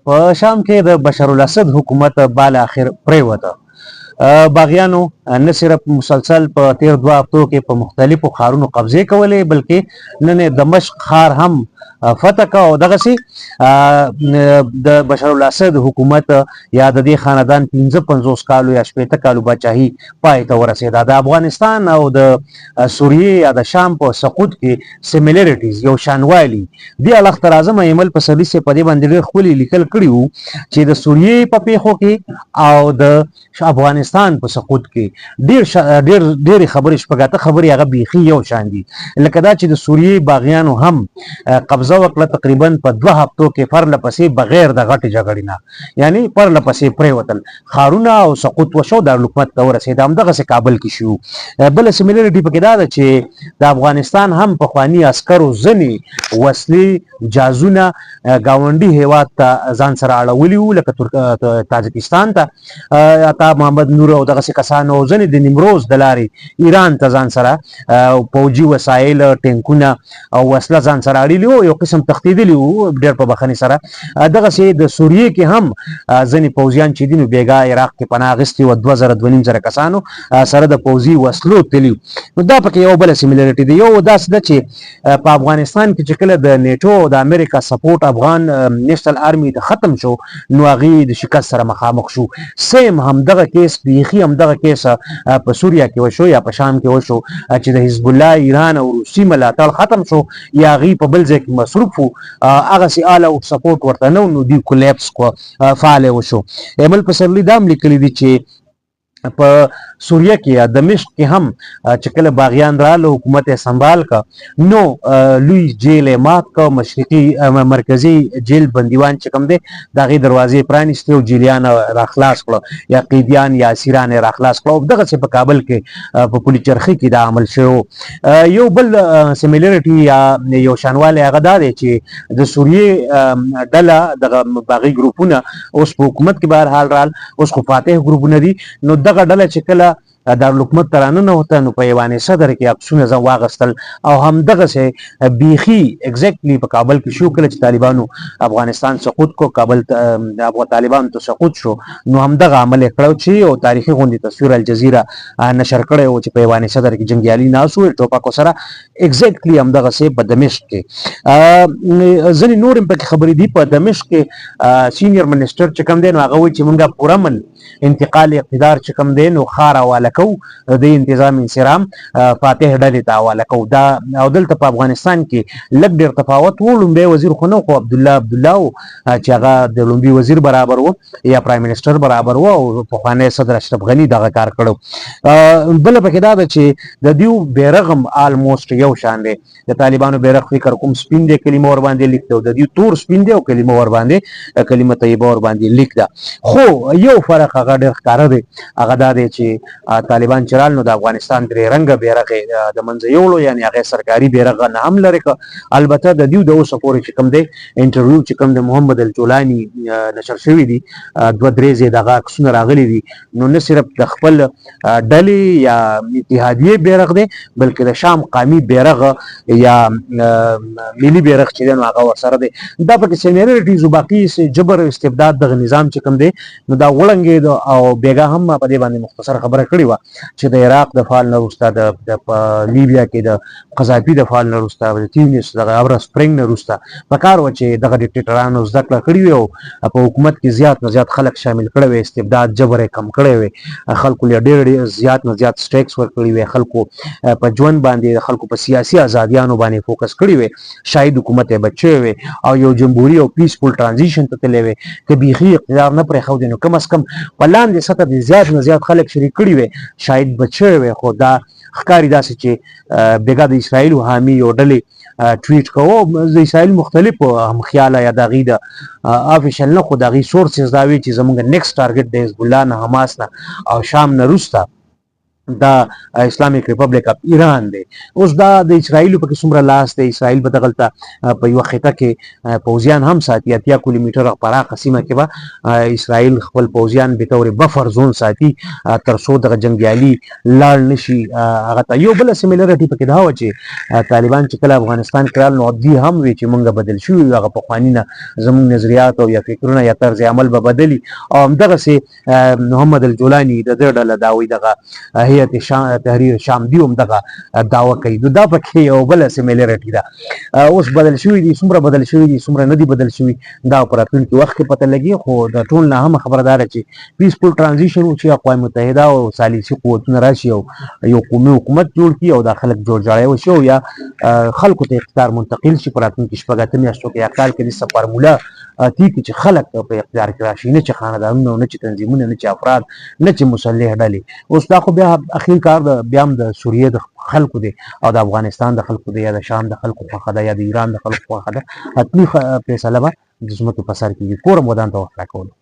په شام کې د بشار الاسد حکومت بال اخر پریوته. باغیانو نه صرف مسلسل په تیر 2 هفتو کې په مختلفو ښارونو قبضې کولې بلکې نن دمشق ښار هم فتح کا او دغه سي د بشار الاسد حکومت یا د دې خاندان 55 کالو یا 80 کالو بچاهي پای ته ورسېده. د افغانستان او د سوریې یا د شام په سقوط کې سیمیلریټیز یو شانوالي دی. الخ اعظم ایمل په سړي سي په دې باندې ډېر خولي لیکل کړي وو چې د سوریې په پیښو کې او د افغانستان په سقوط کې ډېر خبرې شپږاته خبرې هغه بيخي یو شان دي. لکه دا چې د سوریې باغیانو هم قبضه وکړه تقریبا په 2 هفتو کې پرله پسې بغیر د غټې جګړې نه، یعنی پرله پسې پریوتل خارونه او سقوط وشو. دارالحکومت ته ورسېد. همدغسې کابل کې شو. بله سیمیلریټي پکې دا ده چې د افغانستان هم پخواني عسکرو ځینې وسلې جازونه ګاونډي هیواد ته ځان سره اړولي وو، لکه تاجکستان ته عطا محمد نور او دغسې کسانو، ځینې د نیمروز د لارې ایران ته ځان سره پوجي وسایل ټینکونه او وسله ځان سره اړیلي وو، یو قسم تښتېدلي وو ډېر په بخښنې سره. دغسې د سوریې کې هم ځینې پوځیان چې دي نو بېګا عراق کې پناه اخیستې وه 2000 کسانو سره د پوځي وسلو تللي وو. نو دا پکې یو بله سیمیلریټي ده. یو داسې ده چې په افغانستان کې چې کله د نیټو او د امریکا سپورټ افغان نیشنل آرمي ته ختم شو نو هغې د شکست سره مخامخ شو. سیم همدغه کیس بیخي همدغه کیس په سوریه کې وشو یا په شام کې وشو چې د حزب الله ایران او روسي ملاتړ ختم شو یا هغوی په بل ځای کې مصروف وو، هغسې آل اوټ سپورټ ورته نه و نو دوی کولیپس کړه، فعاله وشو. ایمل پسرلي دا هم لیکلي دي چې په سوریه کې یا دمشق کې هم چې کله باغیان رااله حکومت یې سنبال که نو لوی جیل یې مات که، مشرقي مرکزي جیل بندیوان چې کوم دی د هغې دروازې پرانیستې او جیلیان راخلاص کړه یا قیدیان یا اسیران یې راخلاص کړه. او دغسې په کابل کې په پولي چرخي کې دا عمل شوی. یو بل سیمیلریټي یا یو شانوالی هغه دا دی چې د سوریې ډله دغه باغي ګروپونه اوس په حکومت کې بهرحال رال، اوس خو فاتح ګروپونه دي. نو دغه ډله چې کله دارالحکومت ته راننوته نو په ایوان صدر کې عکسونه ځان واغستل او همدغسې بیخي اګزیکټلی په کابل کې شو. کله چې طالبانو افغانستان سقوط کو، کابل طالبانو ته سقوط شو، نو همدغه عمل یې کړی چې یو تاریخي غوندې تصویر الجزیره نشر کړی و چې په ایوان صدر کې جنګیالي ناست وو ټوپکو سره. اګزیکټلی همدغسې په دمشق کې ځینې نور هم پکې خبرې دي. په دمشق کې سینیر منسټر چې کوم دی نو هغه وایي چې موږ پوره من انتقال اقتدار چې کوم دی نو ښار حواله کوو، د انتظام انصرام فاتح ډلې ته حواله کوو. دا او دلته په افغانستان کې لږ ډېر تفاوت و. لومبی وزیر خو نه خو عبدالله و چې هغه د لومبي وزیر برابر و یا پرایم منسټر برابر و او پخوانی صدر اشرف غني دغه کار کړو. بله پکې دا ده چې د دیو بیرغ هم آلموسټ یو شان دی. د طالبانو بیرغ فکر کوم سپین دی، کلمه ور باندې لیک دی، او د دیو تور سپین دی او کلمه ور باندې کلمه طیبه ور باندې لیک ده. خو یو فرق هغه ډېر ښکاره دی، هغه دا دی چې طالبان چې رال نو د افغانستان درې رنګه بیرغ یې د منځه یوړو، یعنې هغې سرکاري بیرغ نه هم لرې کړه. البته د دیو د اوسه پورې چې کوم دی انټرویو چې کوم د محمد الجولاني نشر شوي دي 2-3 ځای دغه عکسونه راغلي دي، نو نه صرف د خپل ډلې یا اتحادیې بیرغ دی بلکې د شام قامي بیرغ یا ملي بیرغ چې دی نو هغه ورسره دی. دا پکې سیمیلریټیز و. باقي جبر استبداد دغه نظام چې کوم دی نو دا وړنګېد او بېګا هم په دې باندې مختصر خبره کړې وه چې د عراق د فال نه وروسته په لیبیا کې د قذافي د فال نه وروسته د تیونس دغه ابره سپرینګ نه وروسته پکار وه چې دغه ډیکټیټرانو زده کړه کړې وي او په حکومت کې زیات نه زیات خلک شامل کړی وي، استبداد جبر یې کم کړی وي، خلکو له ډېر زیات نه زیات سټیکس ورکړي وي، خلکو په ژوند باندې خلکو په سیاسي ازادیانو باندې فوکس کړی وي، شاهد حکومت یې بچ شوی وي او یو جمهوري او پیسفول ټرانزیشن ته تللی وي. که بیخي اقتدار نه پرېښودی نو کم از کم په لاندې سطح د زیات نه زیات خلک شریک کړي وي، شاید بچ شوی وي. خو دا ښکاري داسې چې بېګا د اسرائیلو حامي یو ډلې ټویټ کوو د اسرائیل مختلفو هم خیاله یا د هغوی د افیشل نه خو د هغوی سورسز دا وي چې زموږ نیکسټ ټارګټ د حزب الله نه، حماس نه او شام نه وروسته دا اسلامیک ریپبلیک اف ایران دی. اوس دا د اسرایل په کې څومره لاس دی، اسرایل به دغلته په یو خطه کې پوځیان هم ساتي، 80 کیلومتره پراخه سیمه کې به اسرایل خپل پوځیان به تور بفر زون ساتي تر څو دغه جنگیالي لاړ نشي. هغه ته یو بل سیمیلریټي پکې دا و چې طالبان چې کله افغانستان کې رال نو دوی هم وی چې مونږ بدل شو، هغه په خواني نه زموږ نظریات او یا فکرونه یا طرز عمل به بدلی. او همدغه سي محمد الجولانی د دې ډله دا وی دغه هيئت تحریر شام دی هم دغه داوا کوي. دا پکې یو بل سیمیلریټي ده. اوس بدل شوی دي، څومره بدل شوی دي څومره نه دي بدل شوی دا په راتلونکي وخت کې پته لګي. خو د ټول نه هم خبردار چې پیسفول ترانزیشن و چې اقوام متحده او ثالثي قوتونه راشي او یو قومي حکومت جوړ کړي او د خلک جوړجاړی وشي او یا خلکو ته اقتدار منتقل شي په راتلونکي شپږ اتې میاشتو کې یا کال کې داسې فارموله تیږي چې خلک په اقتدار کې راشي، نه چې خاندانونه، نه چې تنظیمونه، نه چې افراد، نه چې مسلح ډلې. اوس دا خو بیا اخیر کار بیا هم د سوریې د خلکو دی او د افغانستان د خلکو دی یا د شام د خلکو خوښه ده یا د ایران د خلکو خوښه ده. حتمي فیصله به د ځمکې په سر کېږي. کور هم ودان ته وخت راکولو.